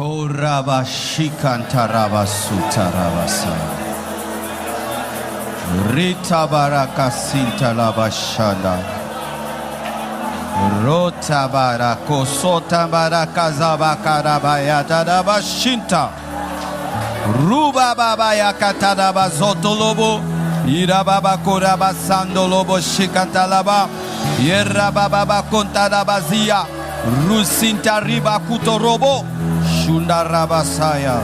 Koraba shikantaraba sutarabasa. Rita baraka sintalaba shanda. Rota barako sota baraka zabakarabaya tadaba shinta. Ruba baba yakatadaba zotolobo. Ira baba koraba sandolobo shikantalaba. Yerra baba kontalaba zia. Rusinta riba kutorobo. Shunda rabasaya.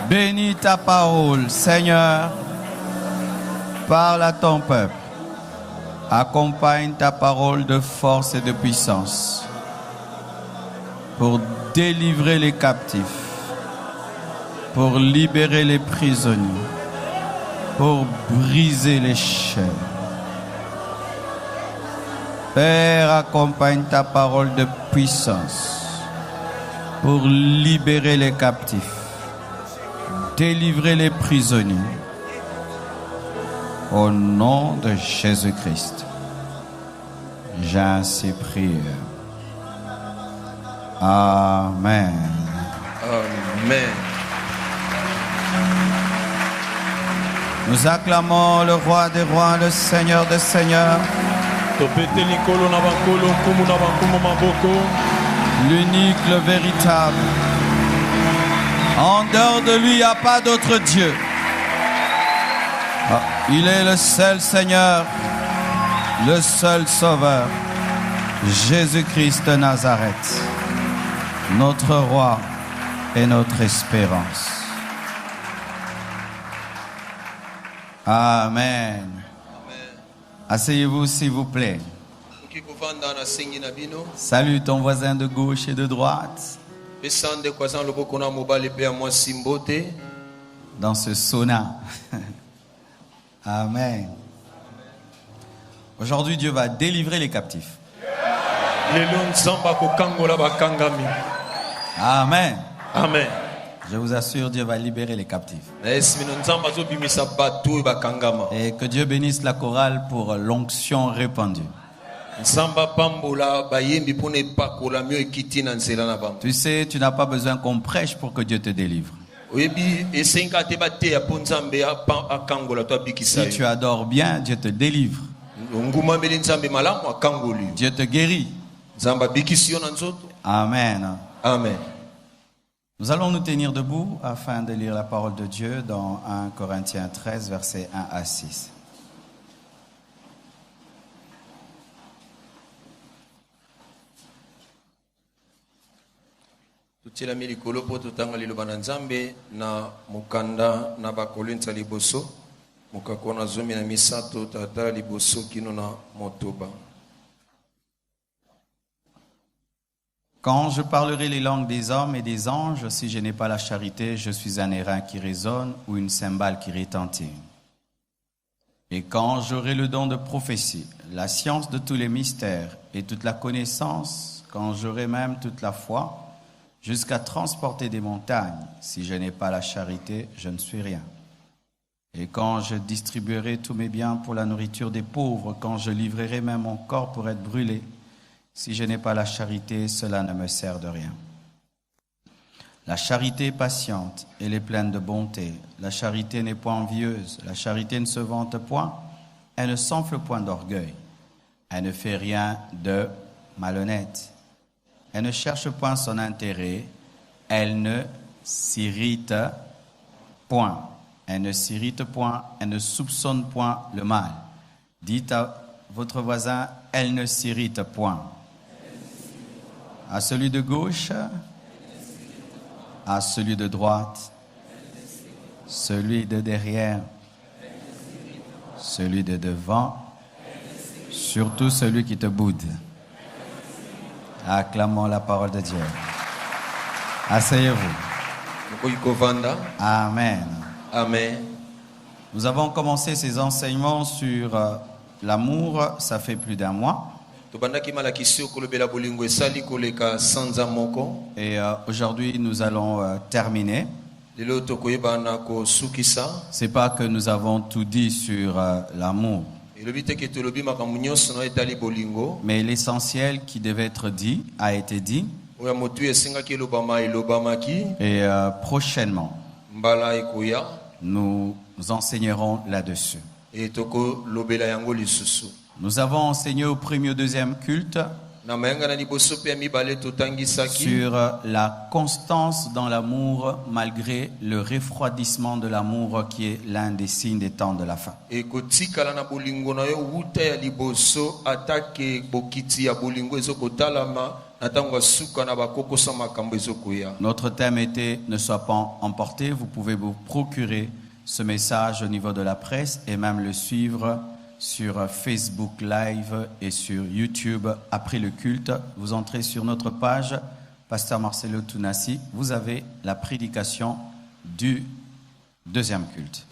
Bénis ta parole, Seigneur. Parle à ton peuple. Accompagne ta parole de force et de puissance pour délivrer les captifs, pour libérer les prisonniers, pour briser les chaînes. Père, accompagne ta parole de puissance pour libérer les captifs, délivrer les prisonniers. Au nom de Jésus-Christ, j'ai ainsi prié. Amen. Amen. Nous acclamons le roi des rois, le seigneur des seigneurs, l'unique, le véritable. En dehors de lui, il n'y a pas d'autre Dieu. Il est le seul Seigneur, le seul Sauveur, Jésus-Christ de Nazareth, notre roi et notre espérance. Amen. Asseyez-vous s'il vous plaît. Salue ton voisin de gauche et de droite. Dans ce sauna. Amen. Aujourd'hui, Dieu va délivrer les captifs. Amen. Amen. Je vous assure, Dieu va libérer les captifs. Et que Dieu bénisse la chorale pour l'onction répandue. Tu sais, tu n'as pas besoin qu'on prêche pour que Dieu te délivre. Si tu adores bien, Dieu te délivre. Dieu te guérit. Amen. Amen. Nous allons nous tenir debout afin de lire la parole de Dieu dans 1 Corinthiens 13, versets 1 à 6. Tutilami likolo po totanga liloba na Nzambe na mukanda na bakolinta liboso mukakona zomi na misato tata liboso kino na motoba. Quand je parlerai les langues des hommes et des anges, si je n'ai pas la charité, je suis un airain qui résonne ou une cymbale qui retentit. Et quand j'aurai le don de prophétie, la science de tous les mystères et toute la connaissance, quand j'aurai même toute la foi, jusqu'à transporter des montagnes, si je n'ai pas la charité, je ne suis rien. Et quand je distribuerai tous mes biens pour la nourriture des pauvres, quand je livrerai même mon corps pour être brûlé, si je n'ai pas la charité, cela ne me sert de rien. La charité est patiente, elle est pleine de bonté. La charité n'est point envieuse, la charité ne se vante point, elle ne s'enfle point d'orgueil. Elle ne fait rien de malhonnête. Elle ne cherche point son intérêt, elle ne s'irrite point. Elle ne s'irrite point, elle ne soupçonne point le mal. Dites à votre voisin, elle ne s'irrite point. À celui de gauche, à celui de droite, celui de derrière, celui de devant, surtout celui qui te boude. Acclamons la parole de Dieu. Asseyez-vous. Amen. Amen. Nous avons commencé ces enseignements sur l'amour, ça fait plus d'un mois. Et aujourd'hui, nous allons terminer. C'est pas que nous avons tout dit sur l'amour, mais l'essentiel qui devait être dit a été dit. Et prochainement, nous enseignerons là-dessus. Nous avons enseigné au premier et au deuxième culte sur la constance dans l'amour malgré le refroidissement de l'amour qui est l'un des signes des temps de la fin. Notre thème était « Ne sois pas emporté ». Vous pouvez vous procurer ce message au niveau de la presse et même le suivre sur Facebook Live et sur YouTube après le culte. Vous entrez sur notre page, Pasteur Marcelo Tunasi, vous avez la prédication du deuxième culte.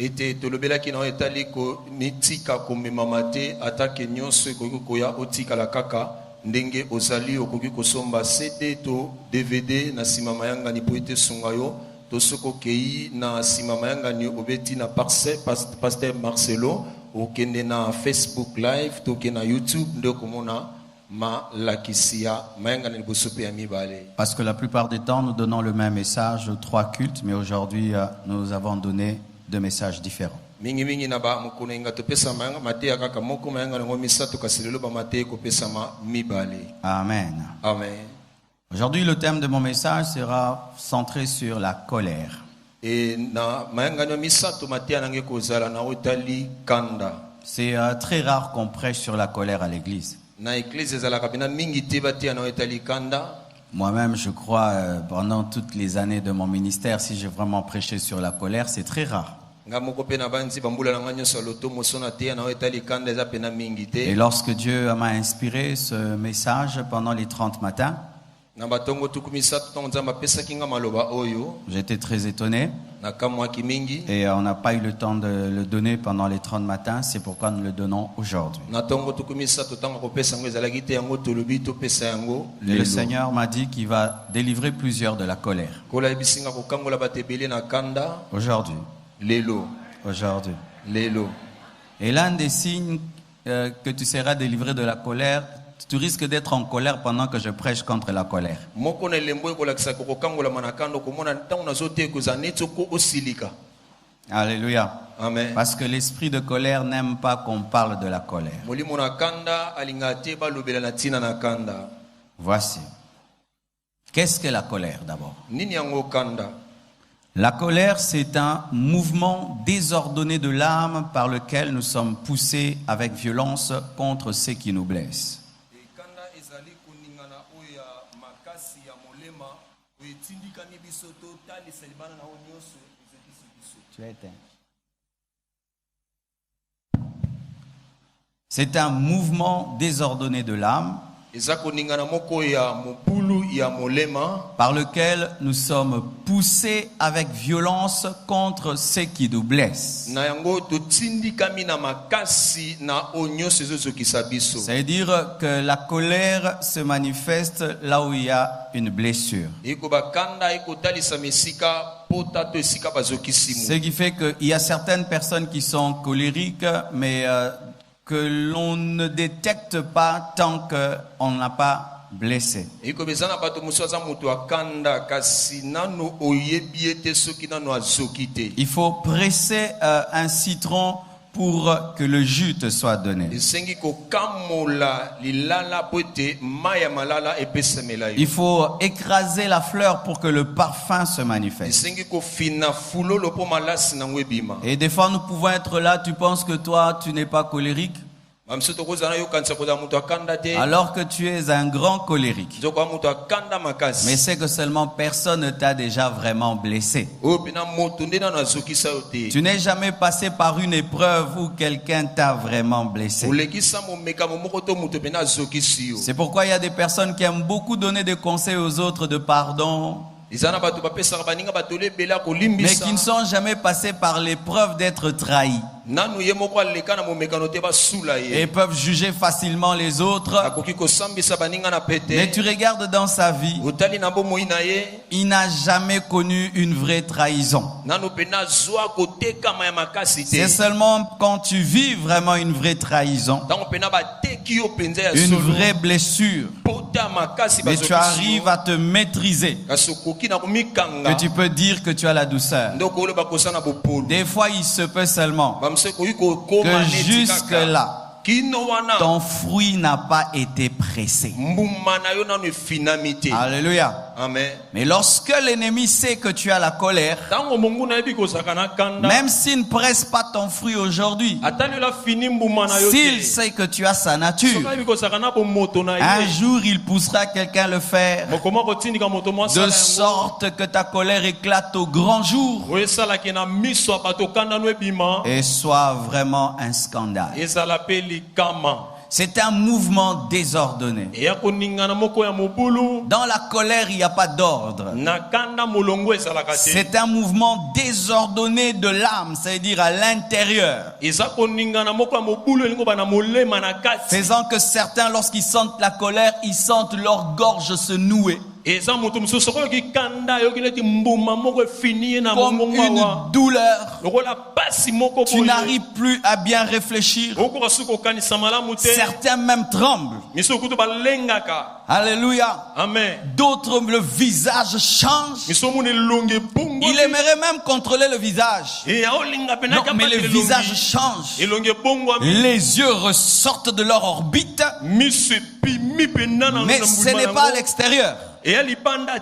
Ndenge ozali okoki kosomba CD to DVD na sima mayanga ni poete sungayo to soko kei na sima mayanga ni obeti na Pasteur Marcelo okende na Facebook Live to ke na YouTube ndeko mona ma lakisia mayanga ni bosope ya mibale. Parce que la plupart des temps nous donnons le même message aux trois cultes, mais aujourd'hui nous avons donné deux messages différents. Mingi na ba mukunenga to pesa mayanga matea kaka moko mayanga ngo misato kasilelo ba matee ko pesa ma mibale. Amen. Amen. Aujourd'hui le thème de mon message sera centré sur la colère. Et na mayanga no misato matea nange kozala na otali kanda. C'est très rare qu'on prêche sur la colère à l'église. Na église ezala kabina mingi te batea na otali kanda. Moi-même, je crois, pendant toutes les années de mon ministère, si j'ai vraiment prêché sur la colère, c'est très rare. Et lorsque Dieu m'a inspiré ce message pendant les 30 matins, j'étais très étonné. Et on n'a pas eu le temps de le donner pendant les 30 matins, c'est pourquoi nous le donnons aujourd'hui. Et le Seigneur m'a dit qu'il va délivrer plusieurs de la colère. Aujourd'hui. Aujourd'hui. Et l'un des signes que tu seras délivré de la colère, tu risques d'être en colère pendant que je prêche contre la colère. Alléluia. Amen. Parce que l'esprit de colère n'aime pas qu'on parle de la colère. Voici. Qu'est-ce que la colère d'abord? La colère, c'est un mouvement désordonné de l'âme par lequel nous sommes poussés avec violence contre ceux qui nous blessent. C'est un mouvement désordonné de l'âme par lequel nous sommes poussés avec violence contre ceux qui nous blessent. C'est-à-dire que la colère se manifeste là où il y a une blessure. Ce qui fait qu'il y a certaines personnes qui sont colériques, mais que l'on ne détecte pas tant qu'on n'a pas blessé. Il faut presser un citron pour que le jus te soit donné. Il faut écraser la fleur pour que le parfum se manifeste. Et des fois nous pouvons être là, tu penses que toi tu n'es pas colérique, alors que tu es un grand colérique. Mais c'est que seulement personne ne t'a déjà vraiment blessé. Tu n'es jamais passé par une épreuve où quelqu'un t'a vraiment blessé. C'est pourquoi il y a des personnes qui aiment beaucoup donner des conseils aux autres de pardon. mais qui ne sont jamais passés par l'épreuve d'être trahis. Et peuvent juger facilement les autres. Mais tu regardes dans sa vie, il n'a jamais connu une vraie trahison. C'est seulement quand tu vis vraiment une vraie trahison, une vraie blessure, mais tu arrives à te maîtriser, que tu peux dire que tu as la douceur. Des fois, il se peut seulement que jusque-là, ton fruit n'a pas été pressé. Alléluia. Amen. Mais lorsque l'ennemi sait que tu as la colère, même s'il ne presse pas ton fruit aujourd'hui, s'il sait que tu as sa nature, un jour il poussera quelqu'un le faire, de sorte que ta colère éclate au grand jour et soit vraiment un scandale. C'est un mouvement désordonné. Dans la colère, il n'y a pas d'ordre. C'est un mouvement désordonné de l'âme, c'est-à-dire à l'intérieur. Faisant que certains, lorsqu'ils sentent la colère, ils sentent leur gorge se nouer. Comme une douleur. Tu n'arrives plus à bien réfléchir. Certains même tremblent. Alléluia. Amen. D'autres, le visage change. Il aimerait même contrôler le visage. Non, mais le visage change. Les yeux ressortent de leur orbite. Mais ce n'est pas à l'extérieur.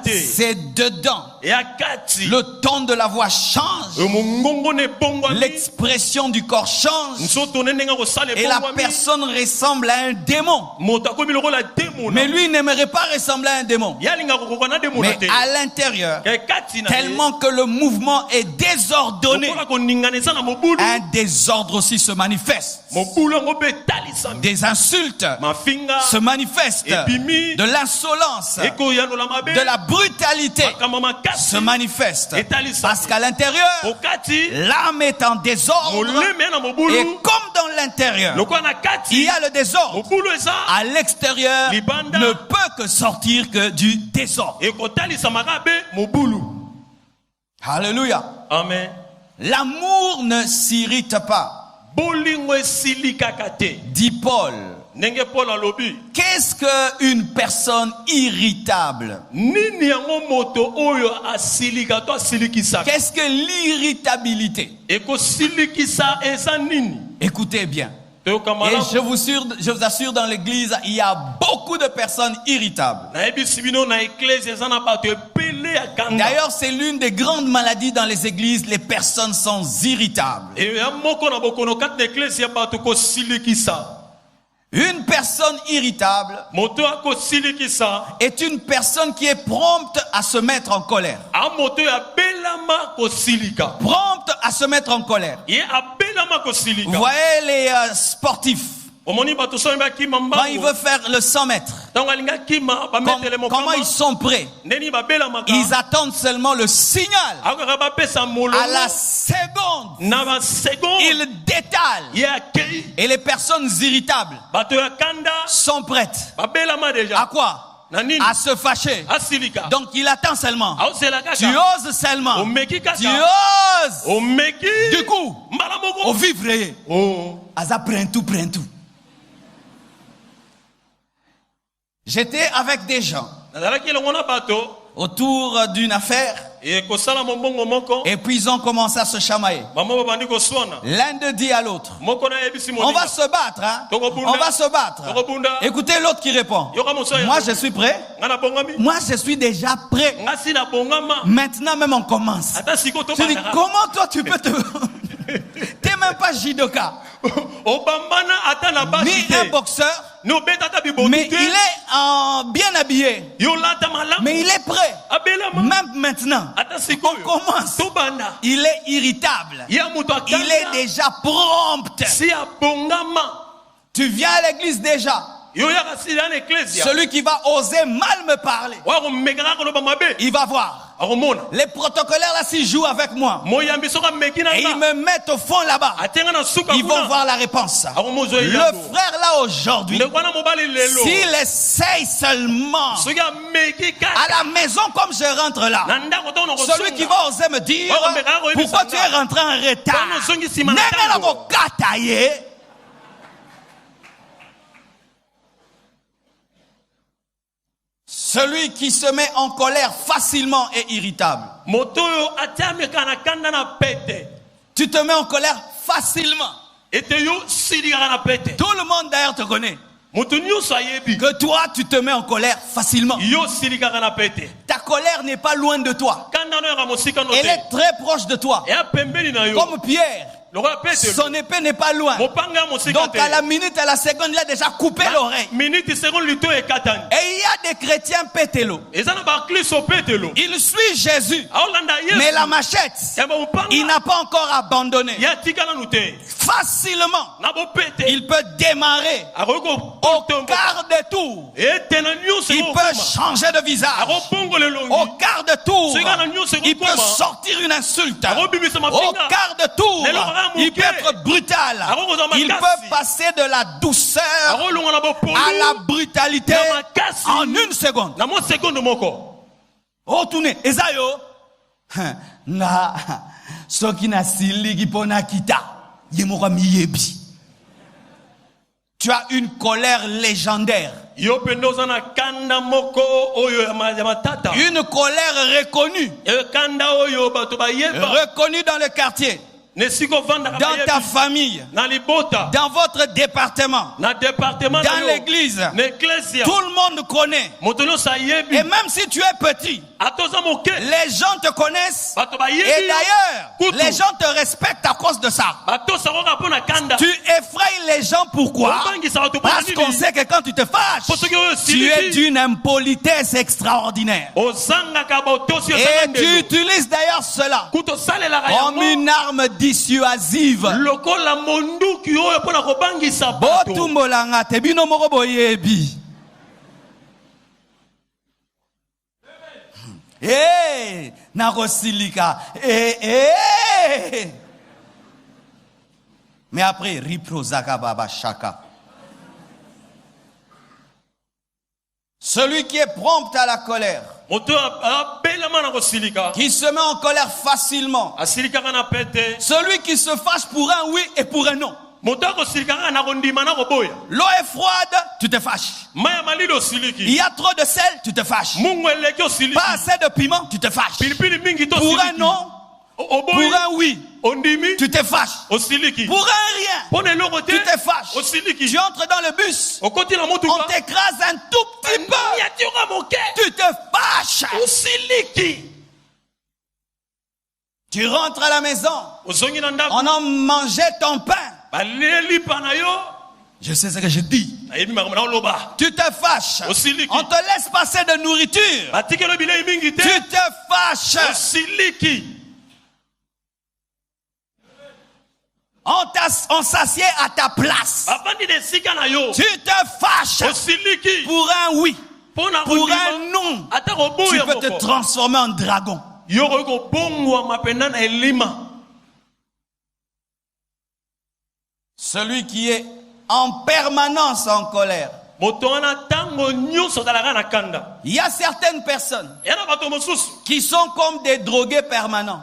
C'est dedans. Le ton de la voix change. L'expression du corps change. Et la personne ressemble à un démon. Mais lui n'aimerait pas ressembler à un démon. Mais à l'intérieur, tellement que le mouvement est désordonné, un désordre aussi se manifeste. Des insultes se manifestent. De l'insolence, de la brutalité se manifeste. Parce qu'à l'intérieur, l'âme est en désordre. Et comme dans l'intérieur, il y a le désordre, à l'extérieur ne peut que sortir que du désordre. Alléluia. Amen. L'amour ne s'irrite pas, dit Paul. Qu'est-ce qu'une personne irritable? Qu'est-ce que l'irritabilité? Écoutez bien. Et je vous assure, dans l'église, il y a beaucoup de personnes irritables. D'ailleurs, c'est l'une des grandes maladies dans les églises. Les personnes sont irritables. Une personne irritable est une personne qui est prompte à se mettre en colère. Prompte à se mettre en colère. Vous voyez les sportifs, quand ils veulent faire le 100 mètres, comment ils sont prêts? Ils attendent seulement le signal. À la seconde, ils détalent. Et les personnes irritables sont prêtes. À quoi? À se fâcher. Donc il attend seulement. Tu oses seulement. Tu oses. Du coup, au vivre. Aza prend tout. J'étais avec des gens autour d'une affaire. Et puis ils ont commencé à se chamailler. L'un d'eux dit à l'autre, on va se battre, hein? On va se battre. Écoutez l'autre qui répond, moi je suis prêt. Moi je suis déjà prêt. Maintenant même on commence. Je dis, comment toi tu peux te... T'es même pas judoka, ni un boxeur. Mais il est bien habillé. Mais il est prêt. Même maintenant, on commence. Il est irritable. Il est déjà prompt. Tu viens à l'église déjà. Celui qui va oser mal me parler, il va voir. Les protocolaires là, s'ils jouent avec moi et ils me mettent au fond là-bas, ils vont voir la réponse. Le frère là aujourd'hui, s'il essaye seulement à la maison comme je rentre là, celui qui va oser me dire pourquoi tu es rentré en retard, celui qui se met en colère facilement et irritable. Tu te mets en colère facilement. Tout le monde d'ailleurs te connaît. Que toi tu te mets en colère facilement. Ta colère n'est pas loin de toi. Elle est très proche de toi. Comme Pierre. Son épée n'est pas loin. Donc à la minute, à la seconde, il a déjà coupé l'oreille. Et il y a des chrétiens pétélo. Il suit Jésus. Mais la machette, il n'a pas encore abandonné. Facilement, il peut démarrer au quart de tour. Il peut changer de visage. Au quart de tour, il peut sortir une insulte. Au quart de tour, il peut être brutal. Il peut passer de la douceur à la brutalité en une seconde. Oh, tourne. Esayo. Na. Soki na siligi pona kita. Yemora miyebi. Tu as une colère légendaire. Une colère reconnue. Reconnue dans le quartier. Dans ta famille, dans votre département, dans l'église, tout le monde connaît. Et même si tu es petit, les gens te connaissent. Et d'ailleurs, les gens te respectent à cause de ça. Tu effrayes les gens, pourquoi? Parce qu'on sait que quand tu te fâches, tu es d'une impolitesse extraordinaire. Et tu utilises d'ailleurs cela comme une arme dissuasive. Botumbolanga tebino moko boyebi. Narosilika. Mais après, riprozaka baba shaka. Celui qui est prompt à la colère, qui se met en colère facilement, celui qui se fâche pour un oui et pour un non. L'eau est froide, tu te fâches. Il y a trop de sel, tu te fâches. Pas assez de piment, tu te fâches. Pour un non, pour un oui, tu te fâches. Pour un rien, tu te fâches. Tu entres dans le bus, on t'écrase un tout petit peu, tu te fâches. Tu rentres à la maison, on a mangé ton pain. Je sais ce que je dis. Tu te fâches. On te laisse passer de nourriture. Tu te fâches. On s'assied à ta place. Tu te fâches. Pour un oui, pour un non, tu peux te transformer en dragon. Celui qui est en permanence en colère. Il y a certaines personnes qui sont comme des drogués permanents.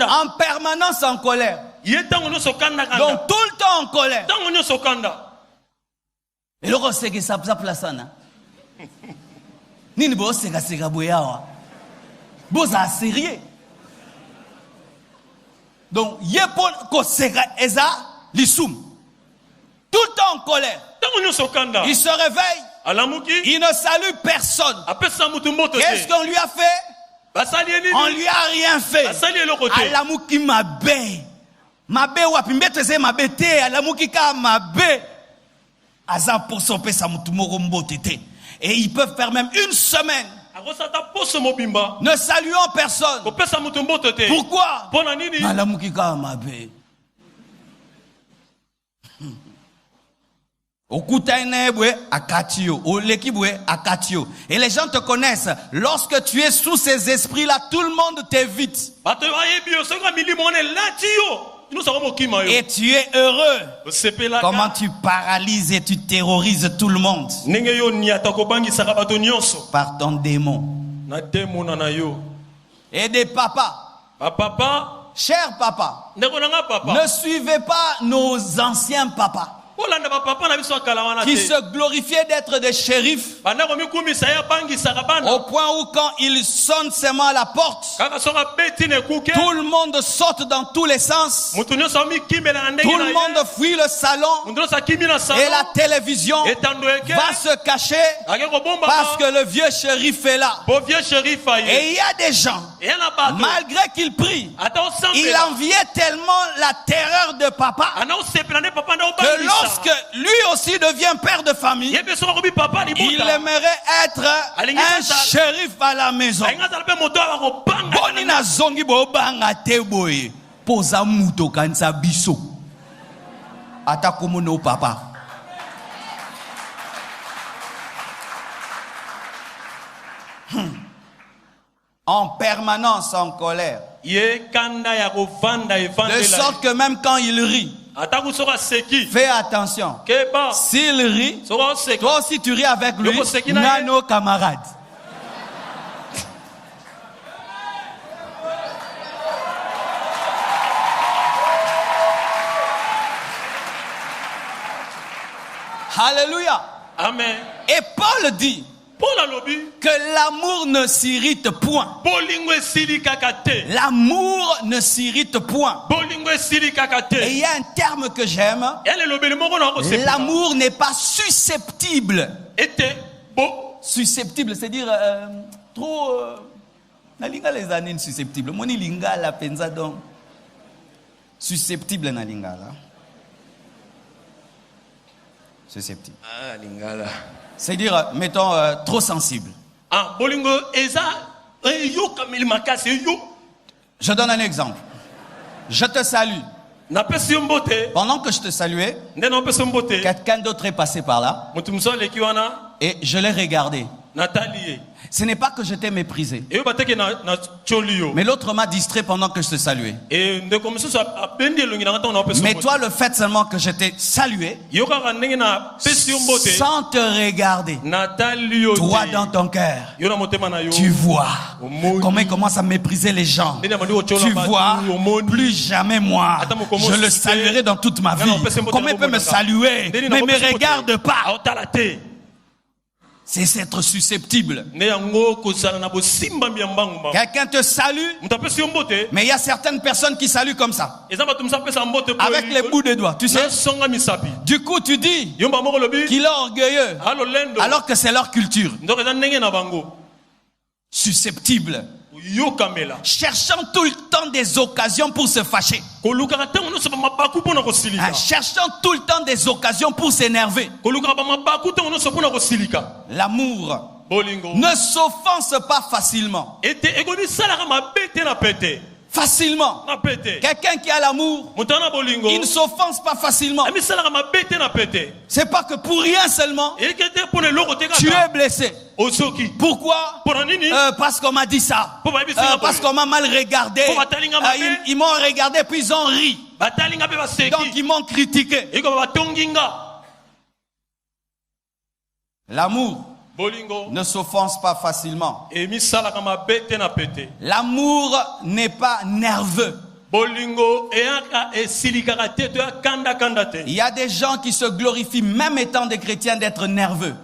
En permanence en colère. Donc tout le temps en colère. Et le reste c'est que ça place là. Ni bo seka seka boya. Boza sérieux. Donc yepon ko seka eza lisum. Tout le temps en colère. Il se réveille. Il ne salue personne. Qu'est-ce qu'on lui a fait? On lui a rien fait. Alamuki mabe. Mabe wapimbete ze mabete. Alamuki ka mabe. Azan pour soper sa mutumoro mbotete. Et ils peuvent faire même une semaine ne saluant personne. Pourquoi? Alamuki ka mabe. Et les gens te connaissent. Lorsque tu es sous ces esprits-là, tout le monde t'évite. Et tu es heureux. Comment tu paralyses et tu terrorises tout le monde par ton démon. Et des papas. Cher papa, ne suivez pas nos anciens papas qui se glorifiaient d'être des shérifs au point où quand ils sonnent seulement à la porte, tout le monde saute dans tous les sens, tout le monde fuit le salon et la télévision va se cacher parce que le vieux shérif est là. Et il y a des gens, malgré qu'ils prient, il enviait tellement la terreur de papa que lorsque lui aussi devient père de famille, il aimerait être un shérif à la maison. Bonina zongi bo banga teboye poza muto kansa biso atakomono papa. En permanence en colère, de sorte que même quand il rit, fais attention. S'il rit, toi aussi tu ris avec lui. Nano camarade. Alléluia. Amen. Et Paul dit que l'amour ne s'irrite point. L'amour ne s'irrite point. Et il y a un terme que j'aime. L'amour n'est pas susceptible. Susceptible, c'est-à-dire trop. Nalinga les années susceptibles. Moni linga la penza donc. Susceptible nalinga là. Susceptible. Ah lingala. C'est-à-dire, mettons, trop sensible. Je donne un exemple. Je te salue. Pendant que je te saluais, quelqu'un d'autre est passé par là. Et je l'ai regardé. Ce n'est pas que je t'ai méprisé. Mais l'autre m'a distrait pendant que je te saluais. Mais toi, le fait seulement que je t'ai salué, sans te regarder, toi dans ton cœur, tu vois comment il commence à mépriser les gens. Tu vois, plus jamais moi, je le saluerai dans toute ma vie. Comment il peut me saluer, mais ne me regarde pas? C'est être susceptible. Quelqu'un te salue, mais il y a certaines personnes qui saluent comme ça, avec les bouts des doigts, tu sais. Du coup, tu dis qu'il est orgueilleux, alors que c'est leur culture. Susceptible. Cherchant tout le temps des occasions pour se fâcher. Cherchant tout le temps des occasions pour s'énerver. L'amour ne s'offense pas facilement. Facilement. Quelqu'un qui a l'amour, il ne s'offense pas facilement. C'est pas que pour rien seulement tu es blessé. Pourquoi? Parce qu'on m'a dit ça. Parce qu'on m'a mal regardé. Ils m'ont regardé puis ils ont ri. Donc ils m'ont critiqué. L'amour ne s'offense pas facilement. L'amour n'est pas nerveux. Il y a des gens qui se glorifient, même étant des chrétiens, d'être nerveux.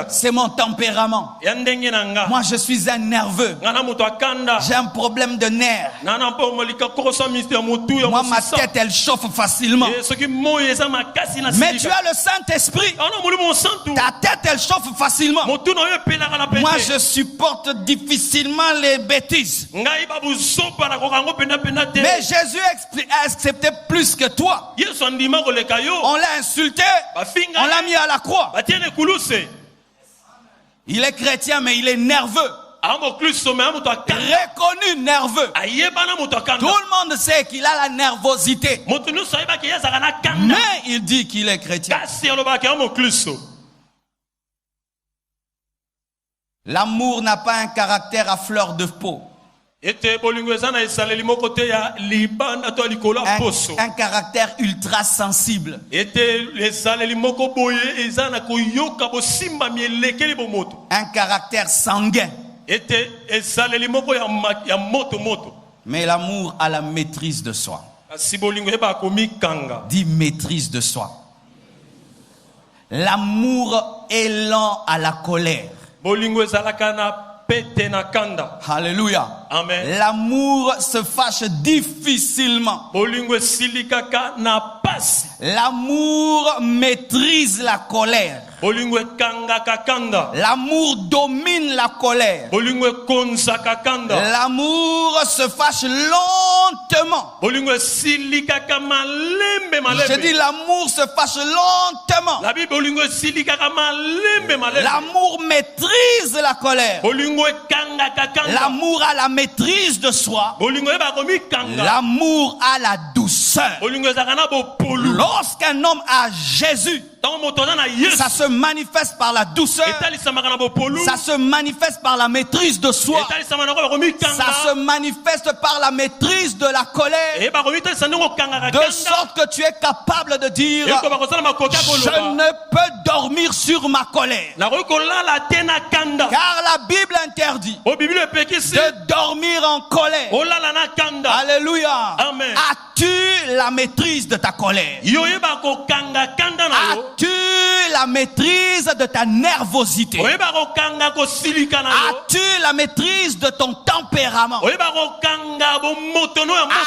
C'est mon tempérament. Moi, je suis un nerveux. J'ai un problème de nerfs. Moi, ma tête, elle chauffe facilement. Mais tu as le Saint-Esprit. Ta tête, elle chauffe facilement. Moi, je supporte difficilement les bêtises. Mais Jésus a accepté plus que toi. On l'a insulté, on l'a mis à la croix. Il est chrétien, mais il est nerveux. reconnu nerveux. Tout le monde sait qu'il a la nervosité. Mais il dit qu'il est chrétien. L'amour n'a pas un caractère à fleur de peau. Un caractère ultra sensible. Un caractère sanguin. Mais l'amour a la maîtrise de soi. Dis maîtrise de soi. L'amour est lent à la colère. Alléluia. Amen. L'amour se fâche difficilement. L'amour maîtrise la colère. L'amour domine la colère. L'amour se fâche lentement. Je dis l'amour se fâche lentement. L'amour maîtrise la colère. L'amour a la maîtrise de soi. L'amour a la douceur. Lorsqu'un homme a Jésus, ça se manifeste par la douceur. Ça se manifeste par la maîtrise de soi. Ça se manifeste par la maîtrise de la colère. De sorte que tu es capable de dire: je ne peux dormir sur ma colère. Car la Bible interdit de dormir en colère. Alléluia. Amen. As-tu la maîtrise de ta colère? As-tu la maîtrise de ta nervosité? As-tu la maîtrise de ton tempérament?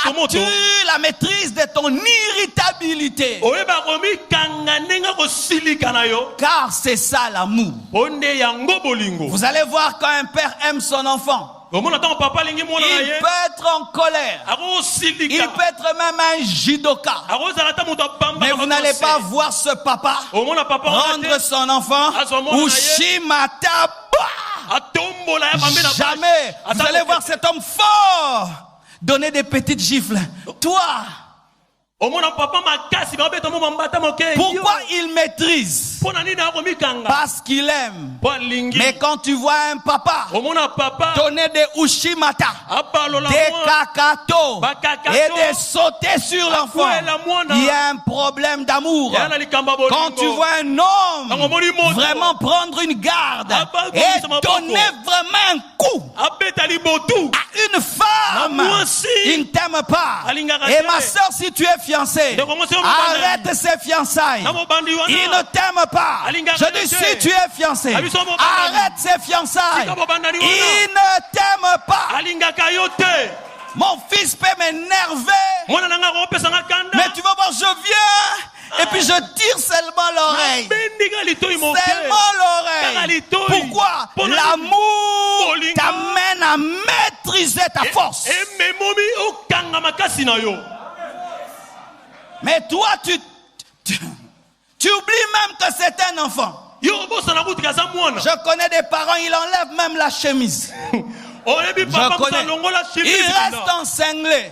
As-tu la maîtrise de ton irritabilité? Car c'est ça l'amour. Vous allez voir, quand un père aime son enfant, il peut être en colère. Il peut être même un judoka. Mais vous n'allez pas voir ce papa prendre son enfant ou chimata. Jamais. Vous allez voir cet homme fort donner des petites gifles. Toi. Pourquoi il maîtrise? Parce qu'il aime. Mais quand tu vois un papa donner des ushimata, des kakato et des sauter sur l'enfant, il y a un problème d'amour. Quand tu vois un homme vraiment prendre une garde et donner vraiment un coup à une femme, il ne t'aime pas. Et ma soeur, si tu es fiancé, arrête ces fiançailles. Il ne t'aime pas. Je dis, si tu es fiancé, arrête ces fiançailles. Il ne t'aime pas. Mon fils peut m'énerver, mais tu vas voir, je viens et puis je tire seulement l'oreille. Seulement l'oreille. Pourquoi? L'amour t'amène à maîtriser ta force. Mais toi, tu oublies même que c'est un enfant. Je connais des parents, ils enlèvent même la chemise. Je connais. Il reste encinglé.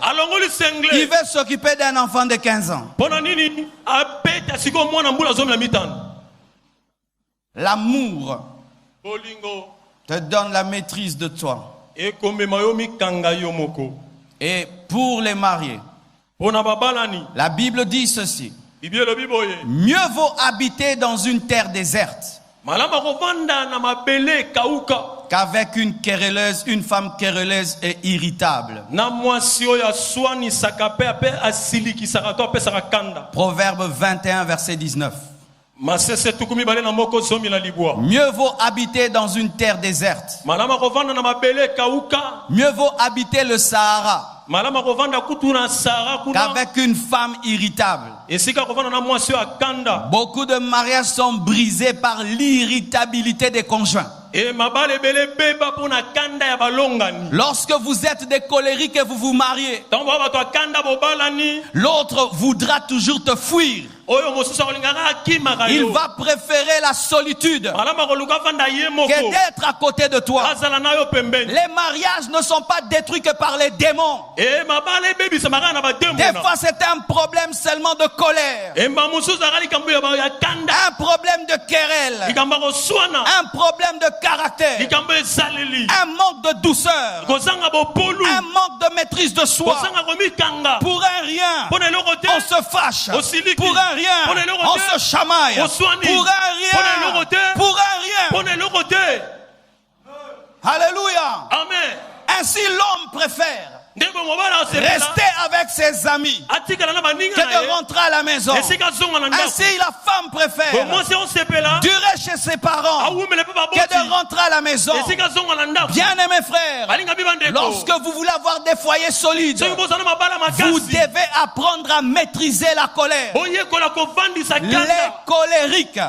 Il veut s'occuper d'un enfant de 15 ans. L'amour te donne la maîtrise de toi. Et pour les mariés, la Bible dit ceci: mieux vaut habiter dans une terre déserte qu'avec une femme querelleuse et irritable. Proverbe 21, verset 19. Mieux vaut habiter dans une terre déserte. Mieux vaut habiter le Sahara qu'avec une femme irritable. Beaucoup de mariages sont brisés par l'irritabilité des conjoints. Lorsque vous êtes des colériques et vous vous mariez, l'autre voudra toujours te fuir. Il va préférer la solitude que d'être à côté de toi. Les mariages ne sont pas détruits que par les démons. Des fois, c'est un problème seulement de colère, un problème de querelle, un problème de caractère, un manque de douceur, un manque de maîtrise de soi. Pour un rien, on se fâche. Pour un rien, on se chamaille. Pour un rien. Alléluia. Amen. Ainsi l'homme préfère rester avec ses amis que de rentrer à la maison. Ainsi la femme préfère durer chez ses parents que de rentrer à la maison. Bien-aimés frères, lorsque vous voulez avoir des foyers solides, vous devez apprendre à maîtriser la colère. Les colériques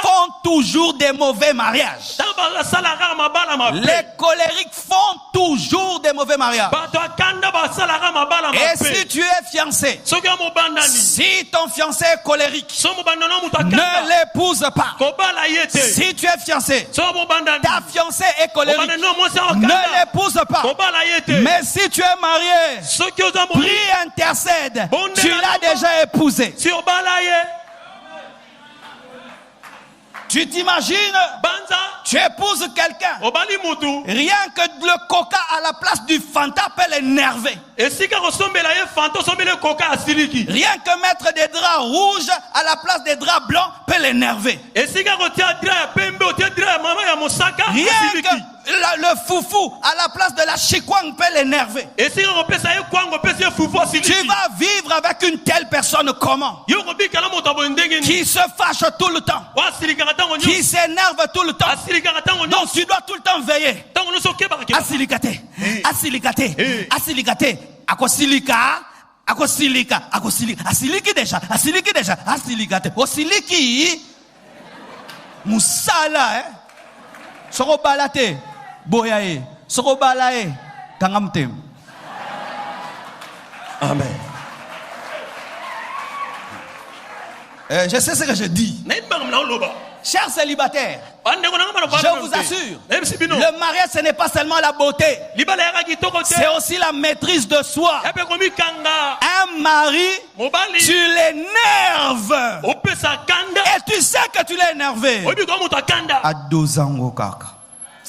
font toujours des mauvais mariages. Les colériques font toujours des mauvais mariages. Et si tu es fiancé, si ton fiancé est colérique, ne l'épouse pas. Si tu es fiancé, ta fiancée est colérique, ne l'épouse pas. Mais si tu es marié, prie, intercède, tu l'as déjà épousé. Tu t'imagines, tu épouses quelqu'un, rien que le coca à la place du Fanta peut l'énerver. Rien que mettre des draps rouges à la place des draps blancs peut l'énerver. Rien que le foufou à la place de la chikwang peut l'énerver. Tu vas vivre avec une telle personne comment? Qui se fâche tout le temps, qui s'énerve tout le temps. Donc tu dois tout le temps veiller. Asilikate, asilikate, asilikate. Akosilika, akosilika, akosilika. Asiliki déjà, asilikate. Osiliki, musala, soko balate, boyae, soko balae, kangamtem. Amen. Je sais ce que je dis. Chers célibataires, je vous assure, le mariage ce n'est pas seulement la beauté, c'est aussi la maîtrise de soi. Un mari, tu l'énerves et tu sais que tu l'as énervé. Adozango kaka,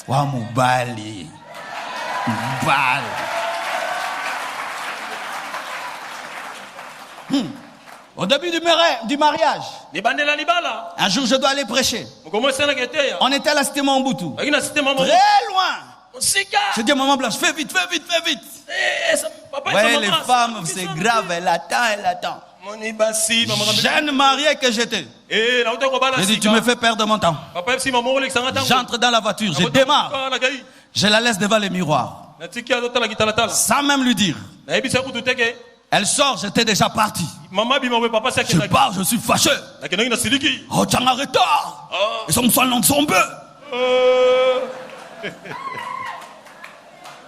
wa mubali, mubali. Au début du mariage, un jour je dois aller prêcher. On était à la cité Mobutu, très loin. Je dis à maman Blanche, fais vite. Ouais, les femmes, c'est grave, elle attend. Jeune marié que j'étais. J'ai dit, tu me fais perdre mon temps. J'entre dans la voiture, je démarre. Je la laisse devant les miroirs, sans même lui dire. Elle sort, j'étais déjà parti. Je pars, je suis fâché. Oh, tu as arrêté. Ils sont soignants de son bœuf.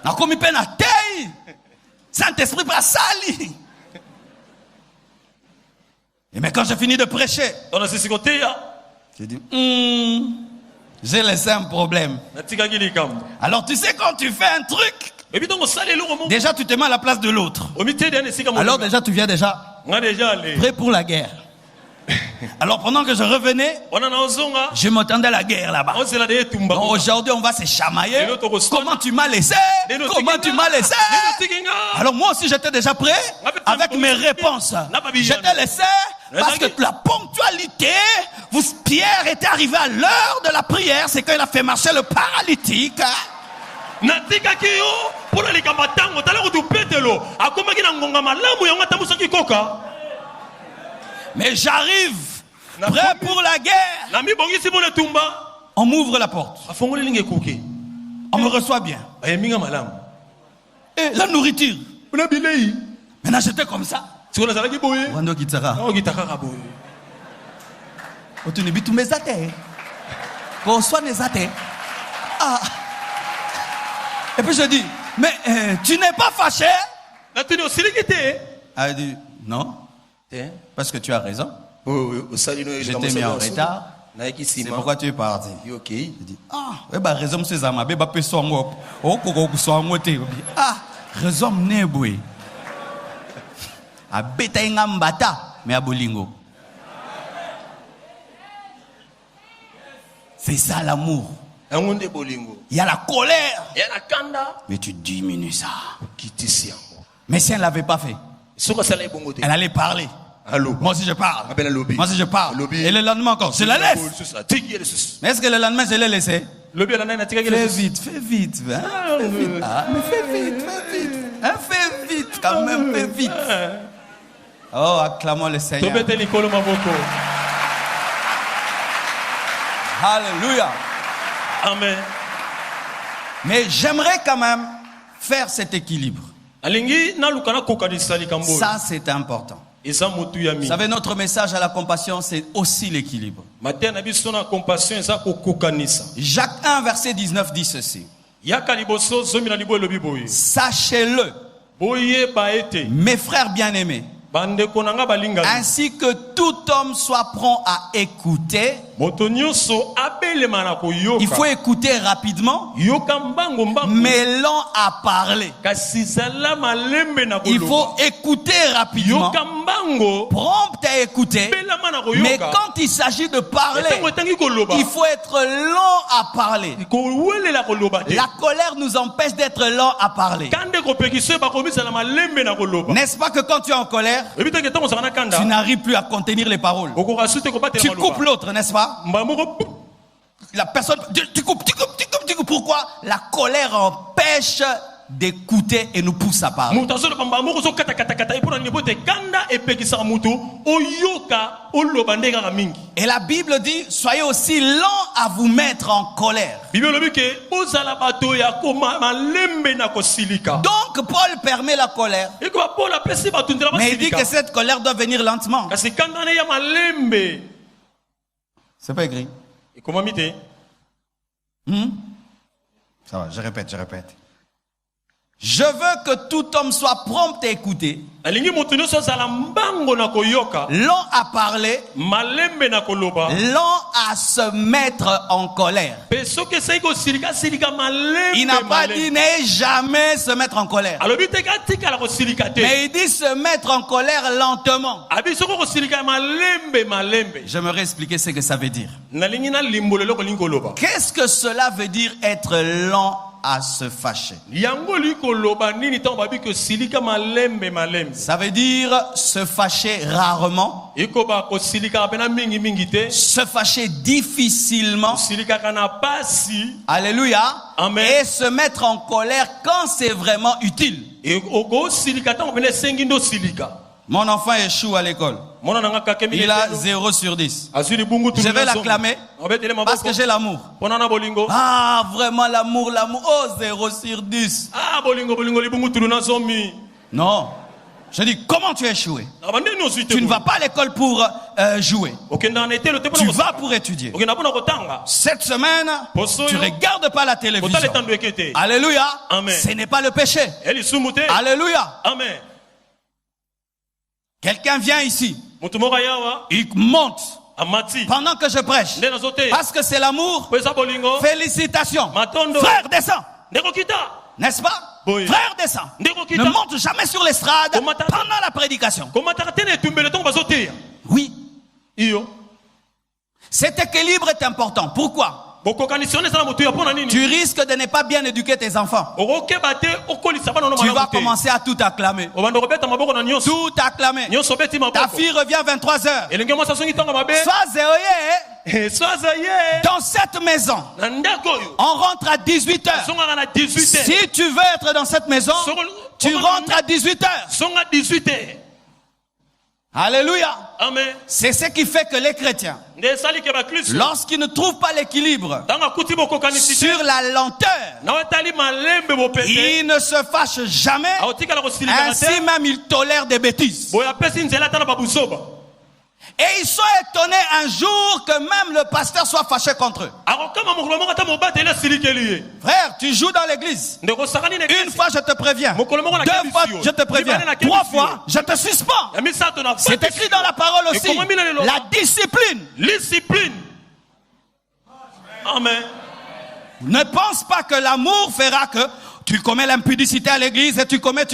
Na komi peine à taille. Saint-Esprit pas sali. Et mais quand j'ai fini de prêcher, j'ai dit, j'ai laissé un problème. Alors tu sais quand tu fais un truc, déjà tu te mets à la place de l'autre. Alors déjà tu viens déjà prêt pour la guerre. Alors pendant que je revenais, je m'attendais à la guerre là-bas. Donc aujourd'hui on va se chamailler. Comment tu m'as laissé? Alors moi aussi j'étais déjà prêt avec mes réponses. J'étais laissé parce que la ponctualité, Pierre était arrivé à l'heure de la prière, c'est quand il a fait marcher le paralytique. Mais j'arrive prêt pour la guerre. On m'ouvre la porte. On me reçoit bien. Et la nourriture. Maintenant j'étais comme ça. Et puis je dis, mais tu n'es pas fâché? Elle dit, non. Parce que tu as raison. Je t'ai mis en retard. C'est pourquoi tu es parti. Il dit, raison, c'est ça, raison, neboué. A beta mbata, mais à bolingo. C'est ça l'amour. Il y a la colère. Mais tu diminues ça. Mais si elle ne l'avait pas fait, elle allait parler. Moi aussi je parle. Moi aussi je parle. Et le lendemain encore, je la laisse. Mais est-ce que le lendemain je l'ai laissé? Fais vite, fais vite. Mais fais vite, fais vite. Fais vite quand même, fais vite. Oh, acclamons le Seigneur. Alléluia. Amen. Mais j'aimerais quand même faire cet équilibre. Ça, c'est important. Vous savez, notre message à la compassion, c'est aussi l'équilibre. Jacques 1, verset 19 dit ceci. Sachez-le, mes frères bien-aimés, ainsi que tout homme soit prompt à écouter. Il faut écouter rapidement, mais lent à parler. Il faut écouter rapidement, prompt à écouter, mais quand il s'agit de parler, il faut être lent à parler. La colère nous empêche d'être lent à parler. N'est-ce pas que quand tu es en colère, tu n'arrives plus à contenir les paroles. Tu coupes l'autre, n'est-ce pas? La personne, tu coupes. Pourquoi? La colère empêche d'écouter et nous pousse à parler. Et la Bible dit, soyez aussi lents à vous mettre en colère. Donc Paul permet la colère, mais il dit que cette colère doit venir lentement. C'est pas écrit. Ça va, je répète. Je veux que tout homme soit prompt à écouter, lent à parler, lent à se mettre en colère. Il n'a pas dit ne jamais se mettre en colère, mais il dit se mettre en colère lentement. J'aimerais expliquer ce que ça veut dire. Qu'est-ce que cela veut dire être lent à se fâcher? Ça veut dire se fâcher rarement, se fâcher difficilement, alléluia, amen, et se mettre en colère quand c'est vraiment utile. Mon enfant échoue à l'école. Il a 0 sur 10. Je vais l'acclamer parce que j'ai l'amour. Ah, vraiment l'amour. Oh, 0 sur 10. Non. Je dis, comment tu as échoué? Tu ne vas pas à l'école pour jouer. Tu vas pour étudier. Cette semaine, tu ne regardes pas la télévision. Alléluia. Ce n'est pas le péché. Alléluia. Quelqu'un vient ici. Il monte pendant que je prêche. Parce que c'est l'amour. Félicitations. Frère, descends. N'est-ce pas? Frère, descends. Ne monte jamais sur l'estrade pendant la prédication. Oui. Cet équilibre est important. Pourquoi? Tu risques de ne pas bien éduquer tes enfants. Tu vas commencer à tout acclamer. Tout acclamer. Ta fille revient à 23h. Sois zéoyé. Dans cette maison, on rentre à 18h. Si tu veux être dans cette maison, tu rentres à 18h. Alléluia. Amen. C'est ce qui fait que les chrétiens, lorsqu'ils ne trouvent pas l'équilibre sur la lenteur, ils ne se fâchent jamais. Ainsi même ils tolèrent des bêtises. Et ils sont étonnés un jour que même le pasteur soit fâché contre eux. Frère, tu joues dans l'église. Une fois, je te préviens. 2 fois, je te préviens. 3 fois, je te suspends. C'est écrit dans la parole aussi. La discipline. Amen. Ne pense pas que l'amour fera que tu commets l'impudicité à l'église et tu commets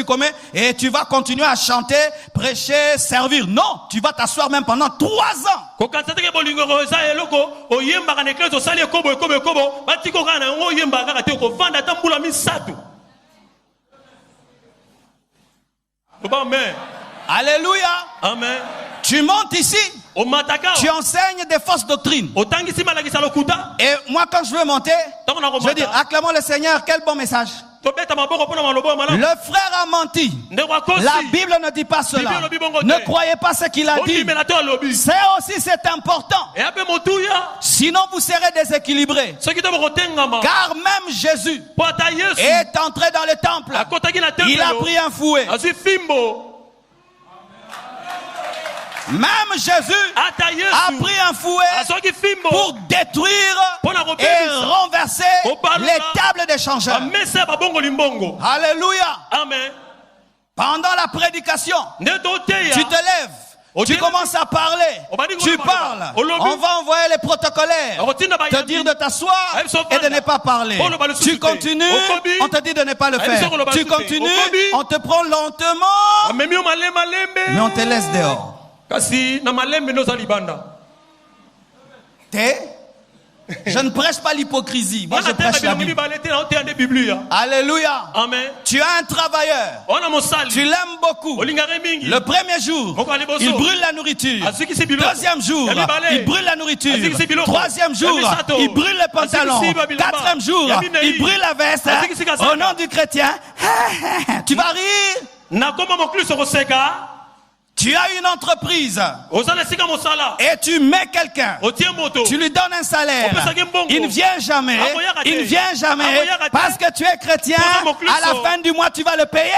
et tu vas continuer à chanter, prêcher, servir. Non, tu vas t'asseoir même pendant 3 ans. Alléluia. Amen. Tu montes ici. Tu enseignes des fausses doctrines. Et moi, quand je veux monter, je dis, acclamons le Seigneur, quel bon message. Le frère a menti. La Bible ne dit pas cela. Ne croyez pas ce qu'il a dit. C'est important. Sinon vous serez déséquilibrés. Car même Jésus est entré dans le temple. Il a pris un fouet. Même Jésus a pris un fouet pour détruire et renverser les tables des changeurs. Alléluia. Amen. Pendant la prédication, tu te lèves, tu commences à parler, tu parles. On va envoyer les protocolaires, te dire de t'asseoir et de ne pas parler. Tu continues, on te dit de ne pas le faire. Tu continues, on te prend lentement, mais on te laisse dehors. Je ne prêche pas l'hypocrisie. Moi je prêche la Bible. Alléluia. Amen. Tu as un travailleur. Tu l'aimes beaucoup. Le premier jour, il brûle la nourriture. Deuxième jour, il brûle la nourriture. Troisième jour, il brûle le pantalon. Quatrième jour, il brûle la veste. Au nom du chrétien, tu vas rire. Tu as une entreprise et tu mets quelqu'un, tu lui donnes un salaire, il ne vient jamais, parce que tu es chrétien, à la fin du mois tu vas le payer.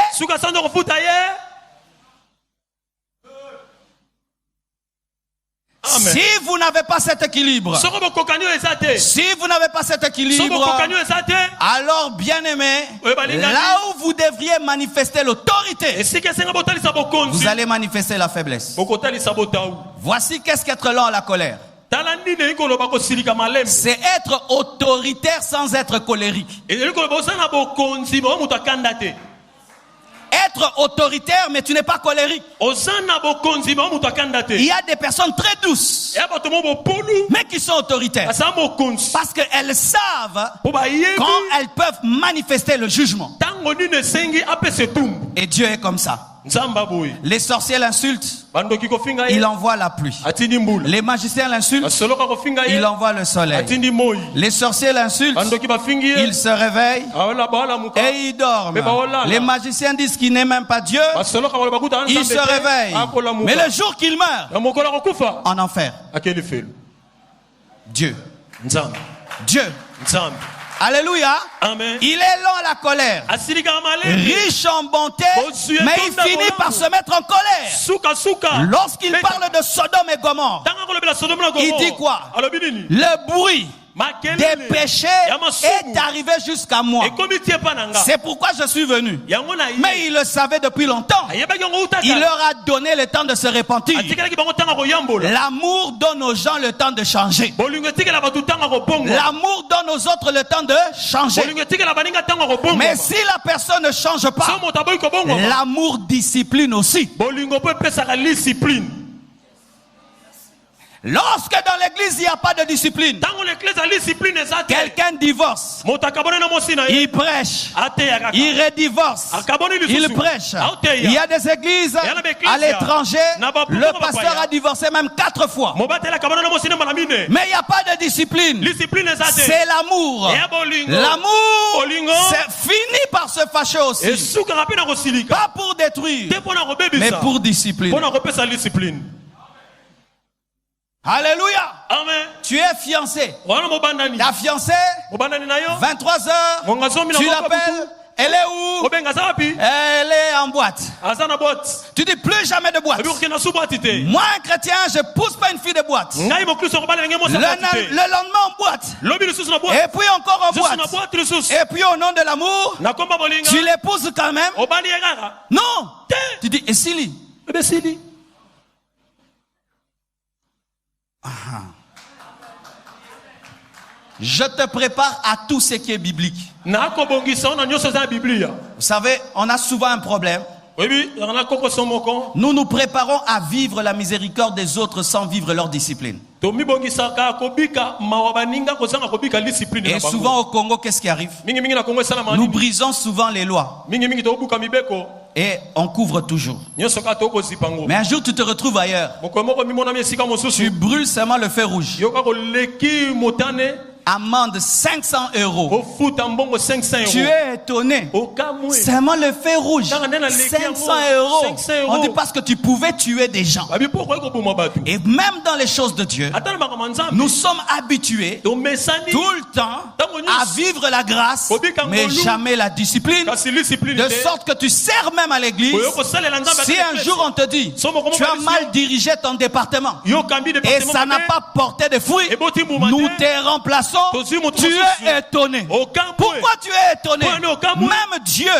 Amen. Si vous n'avez pas cet équilibre, alors bien aimé, là où vous devriez manifester l'autorité, vous allez manifester la faiblesse. Voici qu'est-ce qu'être lent à la colère. C'est être autoritaire sans être colérique. Être autoritaire, mais tu n'es pas colérique. Il y a des personnes très douces, mais qui sont autoritaires. Parce qu'elles savent quand elles peuvent manifester le jugement. Et Dieu est comme ça. Les sorciers l'insultent, il envoie la pluie. Les magiciens l'insultent, il envoie le soleil. Les sorciers l'insultent, il se réveille et il dort. Les magiciens disent qu'il n'est même pas Dieu, il se réveille. Mais le jour qu'il meurt, en enfer. Dieu. Alléluia. Amen. Il est lent à la colère, riche en bonté, mais il finit par se mettre en colère. Lorsqu'il parle de Sodome et Gomorrhe, il dit quoi? Le bruit des péchés est arrivé jusqu'à moi. C'est pourquoi je suis venu. Mais il le savait depuis longtemps. Il leur a donné le temps de se repentir. L'amour donne aux gens le temps de changer. L'amour donne aux autres le temps de changer. Mais si la personne ne change pas, l'amour discipline aussi. Lorsque dans l'église il n'y a pas de discipline, quelqu'un divorce, il prêche, il redivorce, il prêche. Il y a des églises à l'étranger, le pasteur a divorcé même 4 fois. Mais il n'y a pas de discipline. C'est l'amour. L'amour, c'est fini par se fâcher aussi. Pas pour détruire, mais pour discipline. Alléluia. Amen. Tu es fiancé. Ta fiancée, 23h, tu l'appelles, Elle est où? Elle est en boîte. Tu dis plus jamais de boîte. Moi, un chrétien, je pousse pas une fille de boîte. Le lendemain en boîte. Et puis encore en boîte. Et puis au nom de l'amour, tu l'épouses quand même. Non. Tu dis, et Sili? Je te prépare à tout ce qui est biblique. Vous savez, on a souvent un problème. Nous nous préparons à vivre la miséricorde des autres sans vivre leur discipline. Et souvent au Congo, qu'est-ce qui arrive? Nous brisons souvent les lois. Et on couvre toujours. Mais un jour tu te retrouves ailleurs. Tu brûles seulement le feu rouge. Amende 500 €. Tu es étonné. Seulement le feu rouge. 500 €. On dit parce que tu pouvais tuer des gens. Et même dans les choses de Dieu, nous sommes habitués tout le temps à vivre la grâce, mais jamais la discipline. De sorte que tu sers même à l'église. Si un jour on te dit, tu as mal dirigé ton département et ça n'a pas porté de fruits, nous te remplaçons. Tu es étonné. Pourquoi tu es étonné? Même Dieu,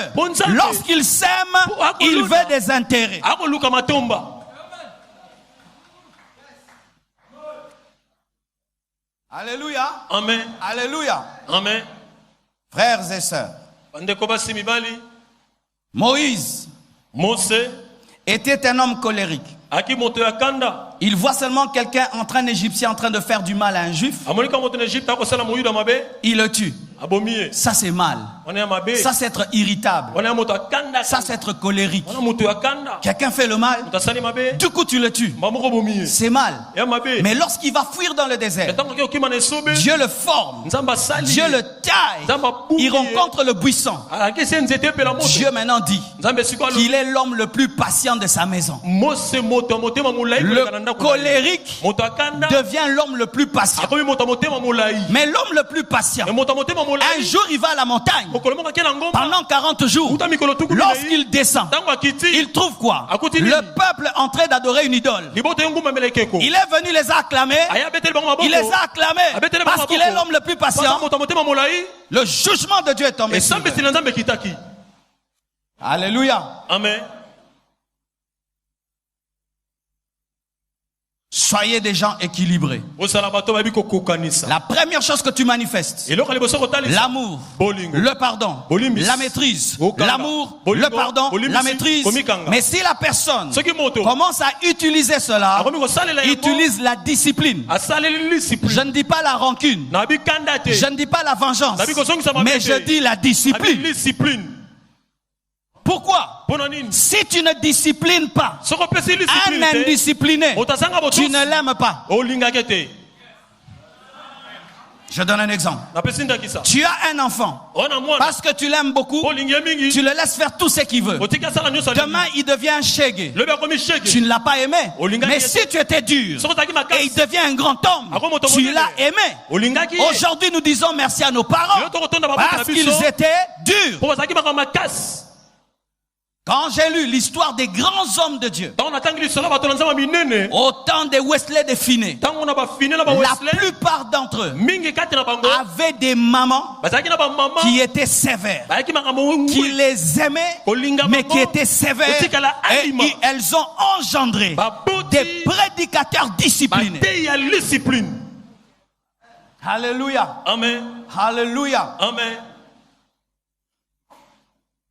lorsqu'il s'aime, il veut des intérêts. Alléluia. Amen. Alléluia. Amen. Frères et sœurs, Moïse était un homme colérique. Il voit seulement quelqu'un un Égyptien en train de faire du mal à un juif. Il le tue. Ça c'est mal. Ça c'est être irritable. Ça c'est être colérique. Quelqu'un fait le mal, du coup tu le tues. C'est mal. Mais lorsqu'il va fuir dans le désert, Dieu le forme, Dieu le taille, il rencontre le buisson. Dieu maintenant dit qu'il est l'homme le plus patient de sa maison. Le colérique devient l'homme le plus patient. Mais l'homme le plus patient, un jour il va à la montagne pendant 40 jours. Lorsqu'il descend, il trouve quoi? Le peuple en train d'adorer une idole. Il est venu les acclamer. Il les a acclamés parce qu'il est l'homme le plus patient. Le jugement de Dieu est tombé sur lui. Alléluia. Amen. Soyez des gens équilibrés. La première chose que tu manifestes, l'amour, le pardon, la maîtrise. L'amour, le pardon, la maîtrise. Mais si la personne commence à utiliser cela, utilise la discipline. Je ne dis pas la rancune, je ne dis pas la vengeance, mais je dis la discipline. Pourquoi? Si tu ne disciplines pas un indiscipliné, tu ne l'aimes pas. Je donne un exemple. Tu as un enfant. Parce que tu l'aimes beaucoup, tu le laisses faire tout ce qu'il veut. Demain, il devient un shege. Tu ne l'as pas aimé. Mais si tu étais dur et il devient un grand homme, tu l'as aimé. Aujourd'hui, nous disons merci à nos parents parce qu'ils étaient durs. Quand j'ai lu l'histoire des grands hommes de Dieu, autant de Wesley de Finney, la plupart d'entre eux avaient des mamans qui étaient sévères, qui les aimaient, mais qui étaient sévères, et elles ont engendré des prédicateurs disciplinés. Alléluia. Amen. Alléluia. Amen.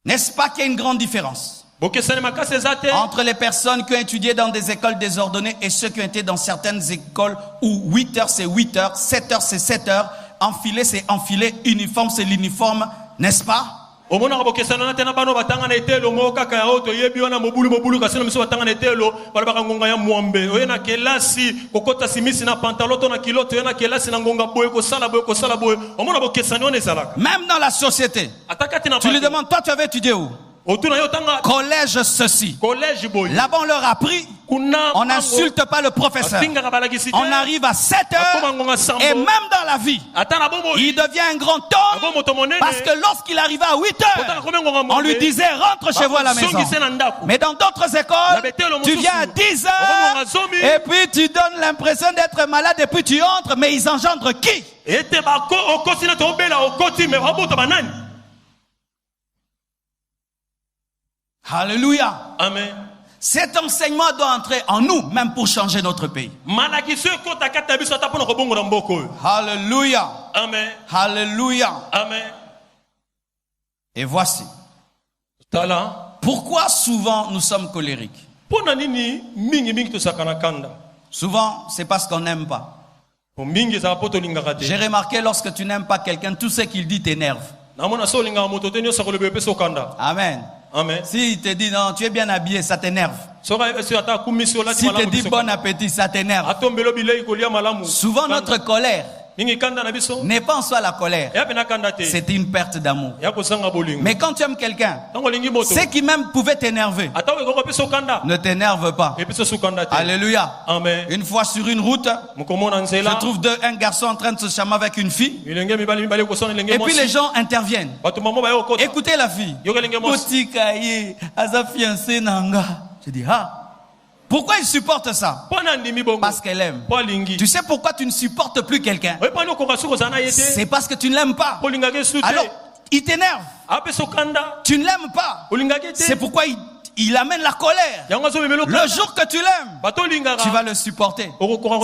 N'est-ce pas qu'il y a une grande différence entre les personnes qui ont étudié dans des écoles désordonnées et ceux qui ont été dans certaines écoles où 8 heures c'est 8 heures, 7 heures c'est 7 heures, enfilé c'est enfilé, uniforme c'est l'uniforme, n'est-ce pas? Même dans la société, tu lui demandes, toi tu avais étudié où? Collège ceci. Là-bas on leur a appris On n'insulte pas le professeur. On arrive à 7 heures et même dans la vie, il devient un grand homme parce que lorsqu'il arrivait à 8 heures, on lui disait rentre chez vous à la maison. Mais dans d'autres écoles, tu viens à 10 heures et puis tu donnes l'impression d'être malade et puis tu entres, mais ils engendrent qui? Alléluia. Amen. Cet enseignement doit entrer en nous, même pour changer notre pays. Alléluia. Amen. Alléluia. Amen. Et voici. Pourquoi souvent nous sommes colériques? Souvent, c'est parce qu'on n'aime pas. J'ai remarqué lorsque tu n'aimes pas quelqu'un, tout ce qu'il dit t'énerve. Amen. Amen. S'il te dit non, tu es bien habillé, ça t'énerve. S'il te dit bon appétit, ça t'énerve. Souvent notre colère n'est pas en soi la colère. C'est une perte d'amour. Mais quand tu aimes quelqu'un, ce qui même pouvait t'énerver ne t'énerve pas. Alléluia. Amen. Une fois sur une route, je trouve un garçon en train de se charmer avec une fille. Et puis les gens interviennent. Écoutez la fille. Je dis pourquoi il supporte ça? Parce qu'elle aime. Tu sais pourquoi tu ne supportes plus quelqu'un? C'est parce que tu ne l'aimes pas. Alors, il t'énerve. Tu ne l'aimes pas. C'est pourquoi il amène la colère. Le jour que tu l'aimes, tu vas le supporter.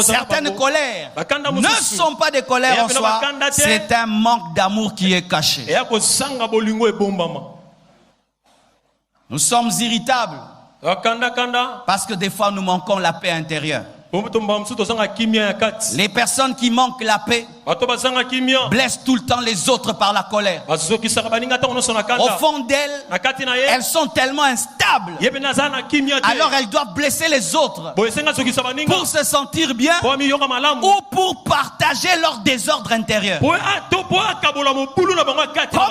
Certaines colères ne sont pas des colères en soi. C'est un manque d'amour qui est caché. Nous sommes irritables. Parce que des fois nous manquons la paix intérieure. Les personnes qui manquent la paix blessent tout le temps les autres par la colère. Au fond d'elles, elles sont tellement instables. Alors elles doivent blesser les autres pour se sentir bien ou pour partager leur désordre intérieur. Comme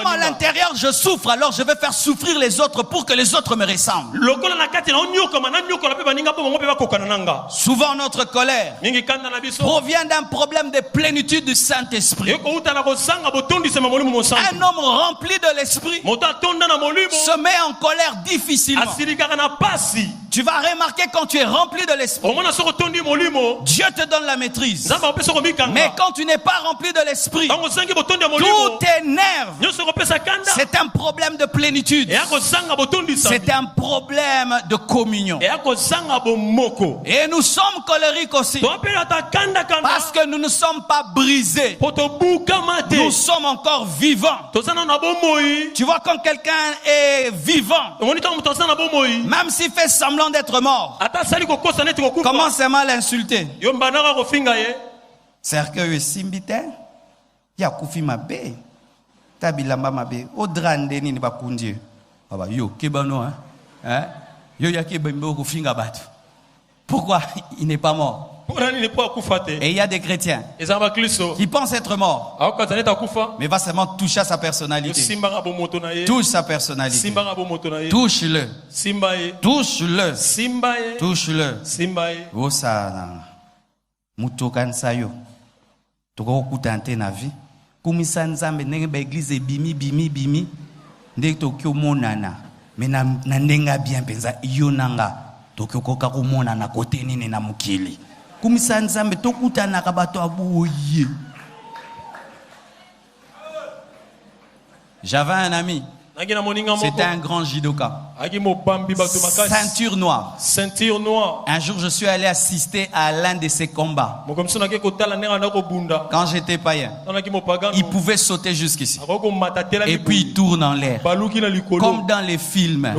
à l'intérieur je souffre, alors je vais faire souffrir les autres pour que les autres me ressemblent. Souvent notre colère provient d'un problème de plénitude du Saint-Esprit. Un homme rempli de l'Esprit se met en colère difficilement. Tu vas remarquer quand tu es rempli de l'Esprit, Dieu te donne la maîtrise. Mais quand tu n'es pas rempli de l'Esprit, tout t'énerve. C'est un problème de plénitude. C'est un problème de communion. Et nous sommes colériques aussi parce que nous ne sommes pas brisés. Nous sommes encore vivants. Tu vois, quand quelqu'un est vivant, même s'il fait semblant d'être mort, comment c'est mal insulté? Cercueil simbite ya kufi mabe tabilamba mabe odrande nini bakundier baba yo kebano hein yo ya kebembo kufinga batu. Pourquoi il n'est pas mort? Et il y a des chrétiens qui pensent être morts, mais va seulement toucher à sa personnalité. Touche sa personnalité. Touche-le. Touche-le. Touche-le. Osana mutokan sayo toko kutante na vie kumisa nzambe ndenge ba église bimi ndenge tokyo monana mais na ndenga bien penza yonanga tokyo koka kumonana kote nini na mukili. J'avais un ami, c'était un grand judoka, ceinture noire. Un jour je suis allé assister à l'un de ses combats. Quand j'étais païen, il pouvait sauter jusqu'ici et puis il tourne en l'air comme dans les films,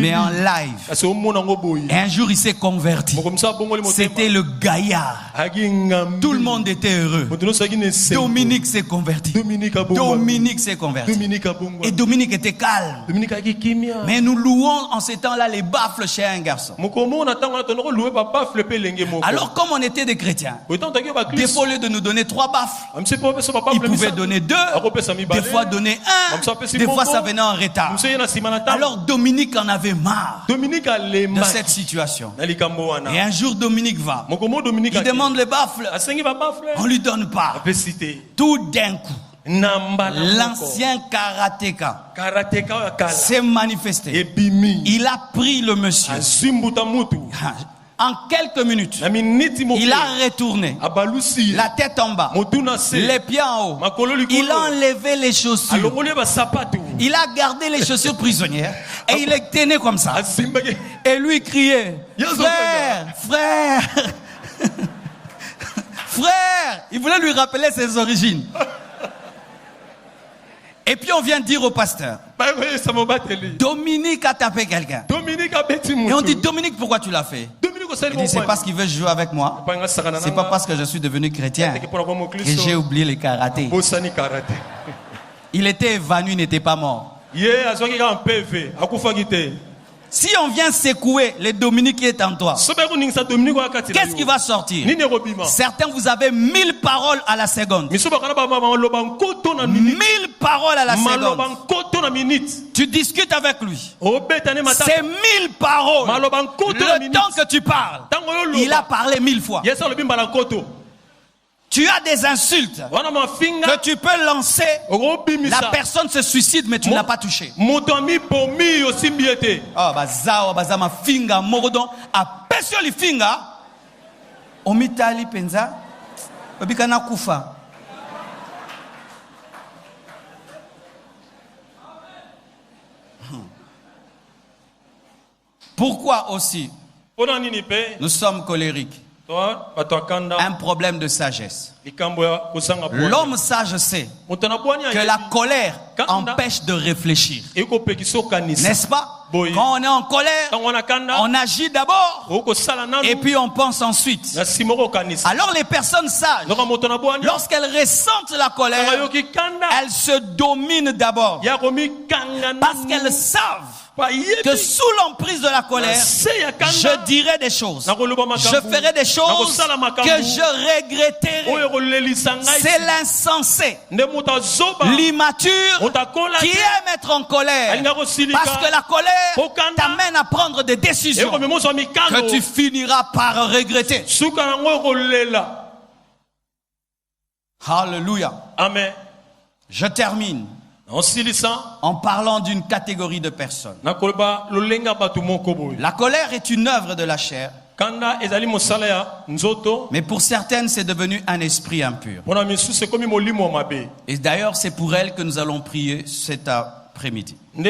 mais en live. Et un jour il s'est converti. C'était le gaillard. Tout le monde était heureux. Dominique s'est converti. Dominique s'est converti. Et Dominique était calme. Mais nous louons louons en ces temps-là les baffles chez un garçon. Alors comme on était des chrétiens, des fois au lieu de nous donner 3 baffles, ils pouvaient donner 2, des fois donner 1, des fois ça venait en retard. Alors Dominique en avait marre de cette situation. Et un jour Dominique va, il demande les baffles, on lui donne pas. Tout d'un coup, l'ancien karatéka s'est manifesté. Il a pris le monsieur. En quelques minutes, il a retourné la tête en bas, les pieds en haut. Il a enlevé les chaussures. Il a gardé les chaussures prisonnières et il les tenait comme ça. Et lui criait, frère, frère, frère. Il voulait lui rappeler ses origines. Et puis on vient dire au pasteur, Dominique a tapé quelqu'un. Et on dit, Dominique, pourquoi tu l'as fait? Il dit, c'est parce qu'il veut jouer avec moi. C'est pas parce que je suis devenu chrétien que j'ai oublié le karaté. Il était évanoui, il n'était pas mort. Si on vient secouer le Dominique qui est en toi, qu'est-ce qui va sortir? Certains, vous avez 1000 paroles à la seconde. 1000 paroles à la seconde. Tu discutes avec lui. C'est 1000 paroles. Le temps que tu parles, il a parlé 1000 fois. Tu as des insultes que tu peux lancer. La personne se suicide, mais tu ne l'as pas touché. Oh, bazama finga morodon a pesio li finga. Omitali penza. Obikana kufa. Pourquoi aussi nous sommes colériques? Un problème de sagesse. L'homme sage sait que la colère empêche de réfléchir. N'est-ce pas? Quand on est en colère, on agit d'abord et puis on pense ensuite. Alors les personnes sages, lorsqu'elles ressentent la colère, elles se dominent d'abord parce qu'elles savent que sous l'emprise de la colère, je dirai des choses, je ferai des choses que je regretterai. C'est l'insensé, l'immature qui aime être en colère, parce que la colère t'amène à prendre des décisions que tu finiras par regretter. Alléluia. Amen. Je termine en parlant d'une catégorie de personnes. La colère est une œuvre de la chair, mais pour certaines c'est devenu un esprit impur. Et d'ailleurs c'est pour elles que nous allons prier cet après-midi. Il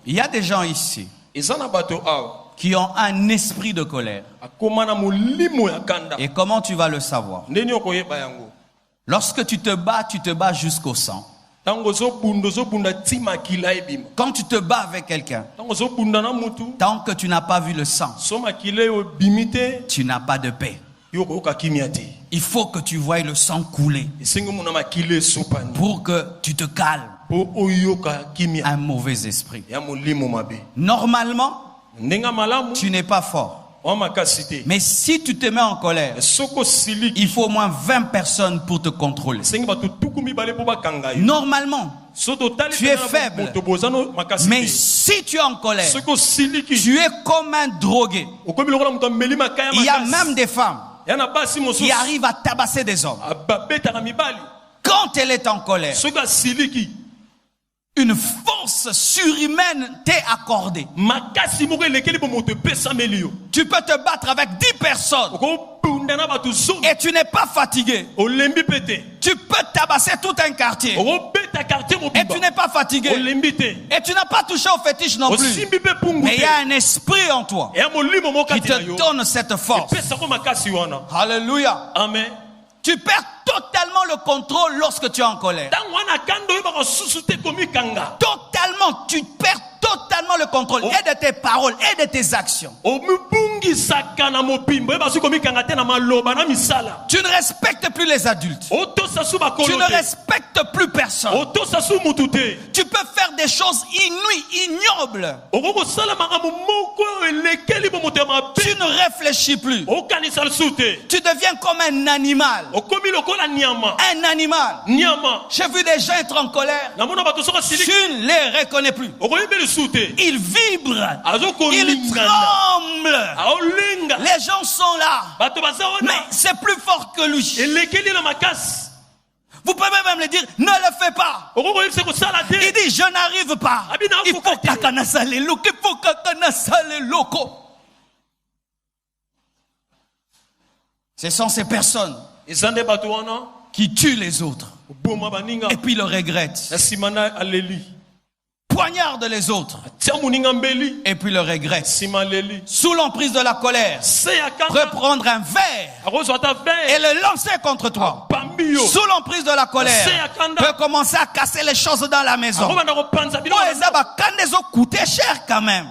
y a des gens ici qui ont un esprit de colère. Et comment tu vas le savoir? Lorsque tu te bats jusqu'au sang. Quand tu te bats avec quelqu'un, tant que tu n'as pas vu le sang, tu n'as pas de paix. Il faut que tu voies le sang couler pour que tu te calmes un mauvais esprit. Normalement, tu n'es pas fort. Mais si tu te mets en colère, il faut au moins 20 personnes pour te contrôler. Normalement, tu es faible. Mais si tu es en colère, tu es comme un drogué. Il y a même des femmes qui arrivent à tabasser des hommes. Quand elle est en colère, une force surhumaine t'est accordée. Tu peux te battre avec 10 personnes et tu n'es pas fatigué. Tu peux tabasser tout un quartier et tu n'es pas fatigué. Et tu n'as pas touché au fétiche non plus. Mais il y a un esprit en toi qui te donne cette force. Alléluia. Amen. Tu perds totalement le contrôle lorsque tu es en colère. Totalement, tu perds totalement le contrôle et de tes paroles et de tes actions. Tu ne respectes plus les adultes. Tu ne respectes plus personne. Tu peux faire des choses inouïes, ignobles. Tu ne réfléchis plus. Tu deviens comme un animal. Un animal. J'ai vu des gens être en colère. Tu ne les reconnais plus. Ils vibrent. Ils tremblent. Les gens sont là. Mais c'est plus fort que lui. Vous pouvez même le dire, ne le fais pas. Il dit, je n'arrive pas. Il faut kakana sale loko. Ce sont ces personnes qui tuent les autres et puis le regrettent. Poignardent les autres et puis le regrettent. Sous l'emprise de la colère, peut prendre un verre et le lancer contre toi. Sous l'emprise de la colère, peut commencer à casser les choses dans la maison. Coûter cher quand même.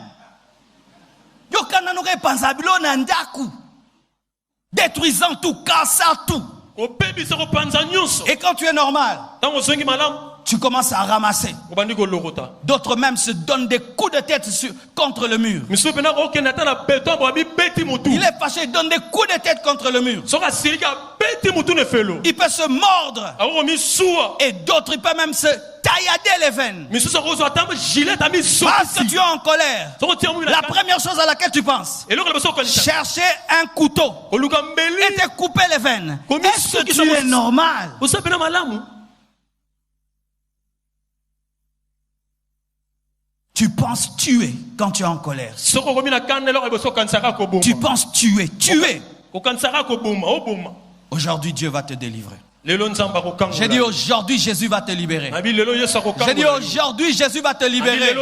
Détruisant tout, cassant tout. Et quand tu es normal, tu commences à ramasser. D'autres même se donnent des coups de tête contre le mur. Il est fâché, il donne des coups de tête contre le mur. Il peut se mordre. Et d'autres, il peut même se taillader les veines. Parce que tu es en colère. La première chose à laquelle tu penses, chercher un couteau et te couper les veines. Est-ce que tu es normal? Tu penses tuer quand tu es en colère. Tu penses tuer. Aujourd'hui, Dieu va te délivrer. J'ai dit aujourd'hui, Jésus va te libérer. J'ai dit aujourd'hui, Jésus va te libérer.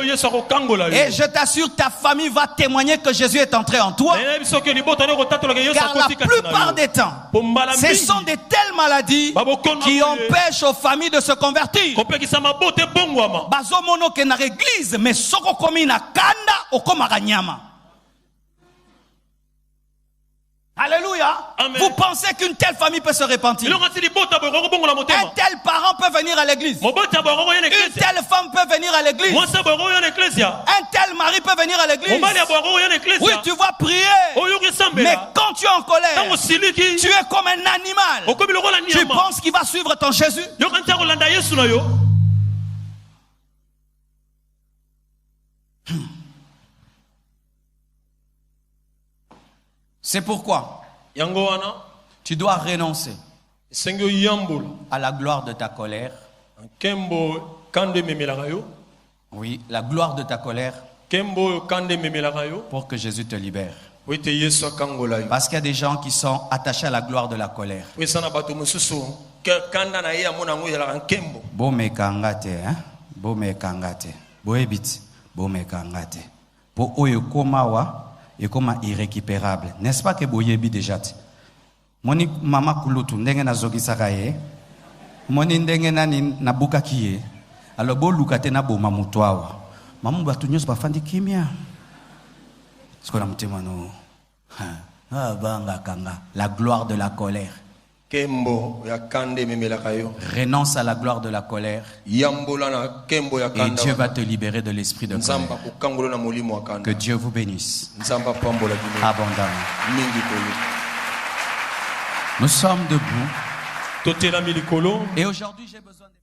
Et je t'assure, ta famille va témoigner que Jésus est entré en toi. Car la plupart des temps, ce sont de telles maladies qui empêchent aux familles de se convertir. Bazomono ke na église, mais soko komi na kanda okomaka nyama. Alléluia. Amen. Vous pensez qu'une telle famille peut se repentir? Un tel parent peut venir à l'église. Une telle femme peut venir à l'église. Un tel mari peut venir à l'église. Oui, tu vas prier. Mais quand tu es en colère, tu es comme un animal. Tu penses qu'il va suivre ton Jésus? C'est pourquoi tu dois renoncer à la gloire de ta colère. Oui, la gloire de ta colère pour que Jésus te libère. Parce qu'il y a des gens qui sont attachés à la gloire de la colère. Et comme irrécupérable. N'est-ce pas que boyebi déjà? Moni mama kulutu ndenge na zogi sakaye. Moni ndenge na buka kiye. Alors bo lukate na bo mamutwawa. Mamu batu nyos bafandi kimia. Siko na mutema no. Banga kanga. La gloire de la colère. Renonce à la gloire de la colère. Et Dieu va te libérer de l'esprit de colère. Que Dieu vous bénisse abondamment. Nous sommes debout. Et aujourd'hui, j'ai besoin de...